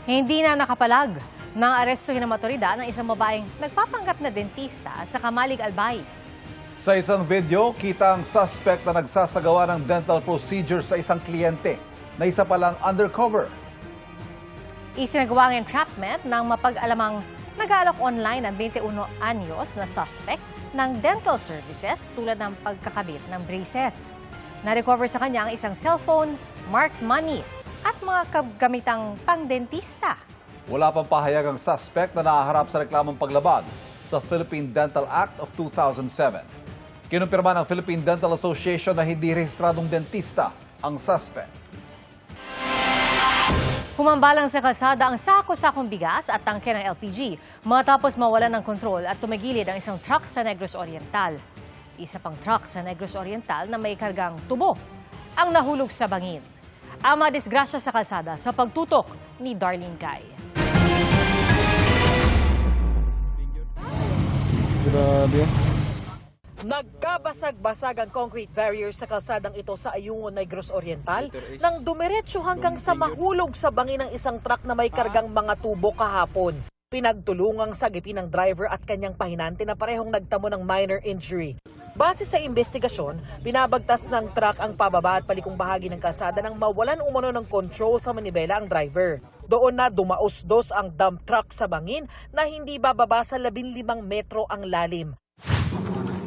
Hindi na nakapalag ng arestuhin ng otoridad ng isang babaeng nagpapanggap na dentista sa Kamalig, Albay. Sa isang video, kita ang suspect na nagsasagawa ng dental procedure sa isang kliyente na isa palang undercover. Isinagawa ang entrapment ng mapag-alamang nag-aalok online ng 21 anyos na suspect ng dental services tulad ng pagkakabit ng braces. Na-recover sa kanya ang isang cellphone, marked money at mga gamitang pang-dentista. Wala pang pahayag ang suspect na nahaharap sa reklamong paglabag sa Philippine Dental Act of 2007. Kinumpirma ng Philippine Dental Association na hindi rehistradong dentista ang suspect. Humambalang sa kalsada ang sako-sakong bigas at tangke ng LPG matapos mawalan ng kontrol at tumigilid ang isang truck sa Negros Oriental. Isa pang truck sa Negros Oriental na may kargang tubo ang nahulog sa bangin. Ang madisgrasya sa kalsada sa pagtutok ni Darlene Kai. Grabe. Nagkabasag-basag ang concrete barrier sa kalsadang ito sa Ayungon, Negros Oriental nang dumiretso hanggang sa mahulog sa bangin ng isang truck na may kargang mga tubo kahapon. Pinagtulungang sagipin ng driver at kanyang pahinante na parehong nagtamo ng minor injury. Base sa investigasyon, binabagtas ng truck ang pababa at palikong bahagi ng kalsada nang mawalan umano ng control sa manibela ang driver. Doon na dumaos-dos ang dump truck sa bangin na hindi bababa sa 15 metro ang lalim.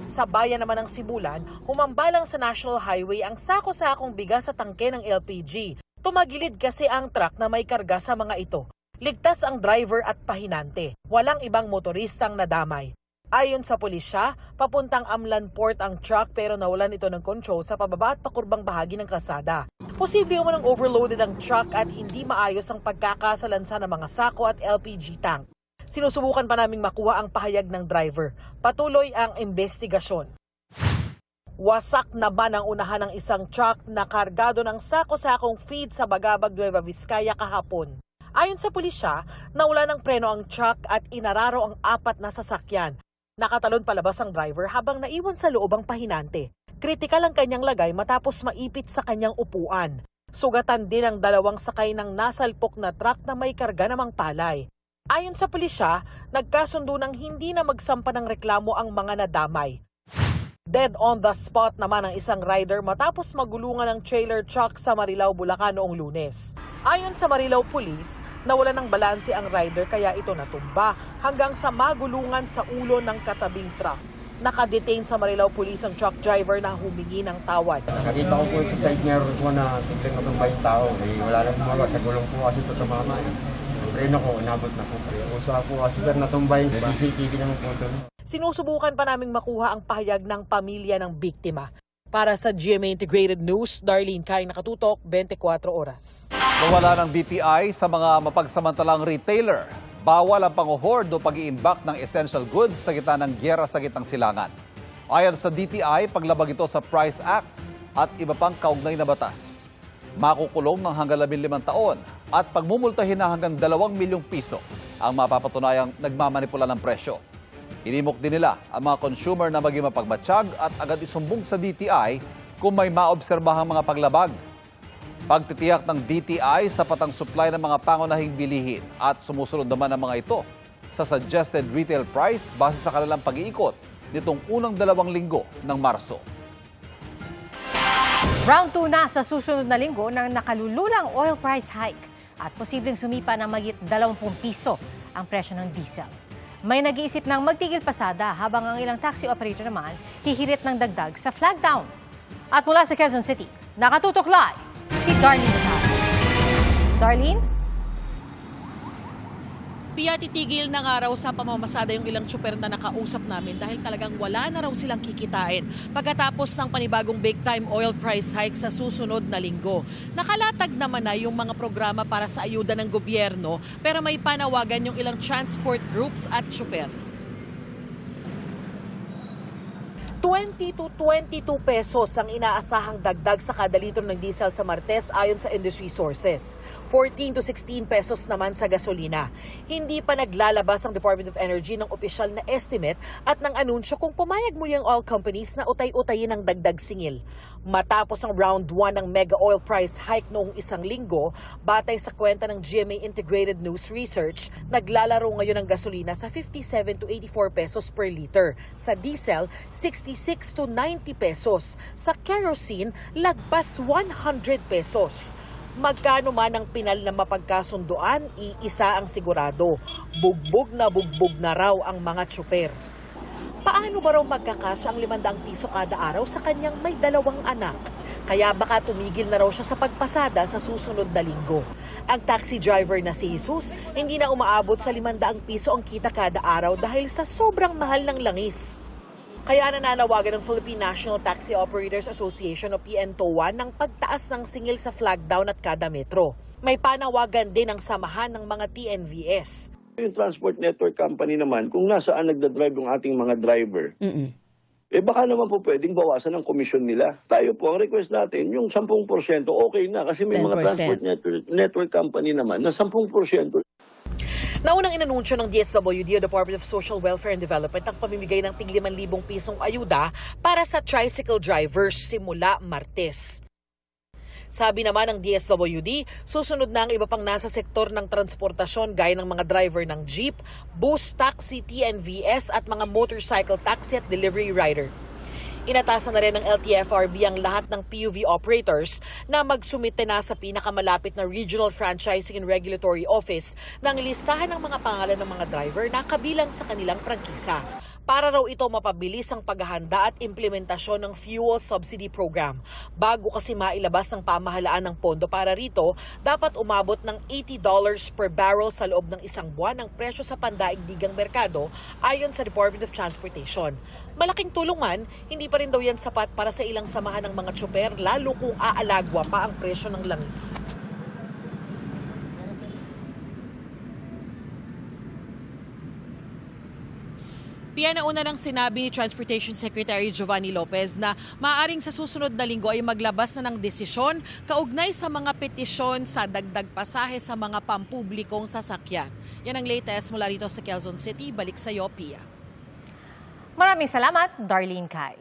Sa bayan naman ng Sibulan, humambalang sa National Highway ang sako-sakong bigas sa tangke ng LPG. Tumagilid kasi ang truck na may karga sa mga ito. Ligtas ang driver at pahinante. Walang ibang motoristang nadamay. Ayon sa pulisya, papuntang Amlan Port ang truck pero nawalan ito ng control sa pababa at pakurbang bahagi ng kalsada. Posible umanong overloaded ang truck at hindi maayos ang pagkakasalansa ng mga sako at LPG tank. Sinusubukan pa naming makuha ang pahayag ng driver. Patuloy ang investigasyon. Wasak naman ang unahan ng isang truck na kargado ng sako-sakong feed sa Bagabag, Nueva Vizcaya kahapon. Ayon sa pulisya, nawala ng preno ang truck at inararo ang 4 na sasakyan. Nakatalon palabas ang driver habang naiwan sa loob ang pahinante. Kritikal ang kanyang lagay matapos maipit sa kanyang upuan. Sugatan din ang 2 sakay ng nasalpok na truck na may karga namang palay. Ayon sa pulisya, nagkasundo ng hindi na magsampa ng reklamo ang mga nadamay. Dead on the spot naman ang isang rider matapos magulungan ng trailer truck sa Marilao, Bulacan noong Lunes. Ayon sa Marilao Police, nawalan ng balanse ang rider kaya ito natumba hanggang sa magulungan sa ulo ng katabing truck. Nakadetain sa Marilao Police ang truck driver na humingi ng tawad. Nakita ko po sa side mirror ko na simpleng matumbay yung tao. Wala nang gumawa. Sa gulong po kasi ito tumama. Preno ko, inabot na po. Usa po kasi sir natumbay. CCTV naman po doon. Sinusubukan pa naming makuha ang pahayag ng pamilya ng biktima. Para sa GMA Integrated News, Darlene Kai, nakatutok, 24 oras. Nawala ng DTI sa mga mapagsamantalang retailer. Bawal ang pang-hoard o pag-i-imbak ng essential goods sa gitna ng gyera sa gitnang silangan. Ayon sa DTI, paglabag ito sa Price Act at iba pang kaugnay na batas. Makukulong ng hanggang 15 taon at pagmumultahin na hanggang 2 milyong piso ang mapapatunayang nagmamanipula ng presyo. Inimok din nila ang mga consumer na maging mapagmatsyag at agad isumbong sa DTI kung may maobserbahang mga paglabag. Pagtitiyak ng DTI sa patang supply ng mga pangunahing bilihin at sumusunod naman ang mga ito sa suggested retail price base sa kanilang pag-iikot nitong unang 2 linggo ng Marso. Round 2 na sa susunod na linggo ng nakalululang oil price hike at posibleng sumipa ng magit 20 piso ang presyo ng diesel. May nag-iisip ng magtigil pasada habang ang ilang taxi operator naman hihirit ng dagdag sa flag down. At mula sa Quezon City, nakatutok live si Darlene Kai. Darlene? Titigil na nga raw sa pamamasada yung ilang tsuper na nakausap namin dahil talagang wala na raw silang kikitain pagkatapos ng panibagong big time oil price hike sa susunod na linggo. Nakalatag naman na yung mga programa para sa ayuda ng gobyerno pero may panawagan yung ilang transport groups at tsuper. 20 to 22 pesos ang inaasahang dagdag sa kada litro ng diesel sa Martes ayon sa industry sources. 14 to 16 pesos naman sa gasolina. Hindi pa naglalabas ang Department of Energy ng opisyal na estimate at ng anunsyo kung pumayag muli ang oil companies na utay-utayin ang dagdag singil. Matapos ang round 1 ng mega oil price hike noong isang linggo, batay sa kwenta ng GMA Integrated News Research, naglalaro ngayon ang gasolina sa 57 to 84 pesos per liter. Sa diesel, 66 to 90 pesos. Sa kerosene, lagpas 100 pesos. Magkano man ang pinal na mapagkasunduan, iisa ang sigurado. Bugbog na raw ang mga tsuper. Paano ba raw magkakasya ang 500 piso kada araw sa kanyang may 2 anak? Kaya baka tumigil na raw siya sa pagpasada sa susunod na linggo. Ang taxi driver na si Jesus, hindi na umaabot sa 500 piso ang kita kada araw dahil sa sobrang mahal ng langis. Kaya nananawagan ng Philippine National Taxi Operators Association o PNTOA ng pagtaas ng singil sa flagdown at kada metro. May panawagan din ang samahan ng mga TNVS. Yung transport network company naman, kung nasaan nagdadrive yung ating mga driver, baka naman po pwedeng bawasan ang komisyon nila. Tayo po, ang request natin, yung 10% okay na kasi may 10%. mga transport network company naman na 10%. Naunang inanunsyo ng DSWD o Department of Social Welfare and Development ang pamimigay ng tig 5,000 pisong ayuda para sa tricycle drivers simula Martes. Sabi naman ng DSWD, susunod na ang iba pang nasa sektor ng transportasyon gaya ng mga driver ng jeep, bus, taxi, TNVS at mga motorcycle taxi at delivery rider. Inatasan na rin ng LTFRB ang lahat ng PUV operators na magsumite na sa pinakamalapit na Regional Franchising and Regulatory Office ng listahan ng mga pangalan ng mga driver na kabilang sa kanilang prangkisa. Para raw ito mapabilis ang paghahanda at implementasyon ng fuel subsidy program. Bago kasi mailabas ng pamahalaan ng pondo para rito, dapat umabot ng $80 per barrel sa loob ng isang buwan ang presyo sa pandaigdigang merkado ayon sa Department of Transportation. Malaking tulong man, hindi pa rin daw yan sapat para sa ilang samahan ng mga tsuper lalo kung aalagwa pa ang presyo ng langis. Nauna nang sinabi ni Transportation Secretary Giovanni Lopez na maaaring sa susunod na linggo ay maglabas na ng desisyon kaugnay sa mga petisyon sa dagdag pasahe sa mga pampublikong sasakyan. Yan ang latest mula rito sa Quezon City. Balik sa iyo, Pia. Maraming salamat, Darlene Kai.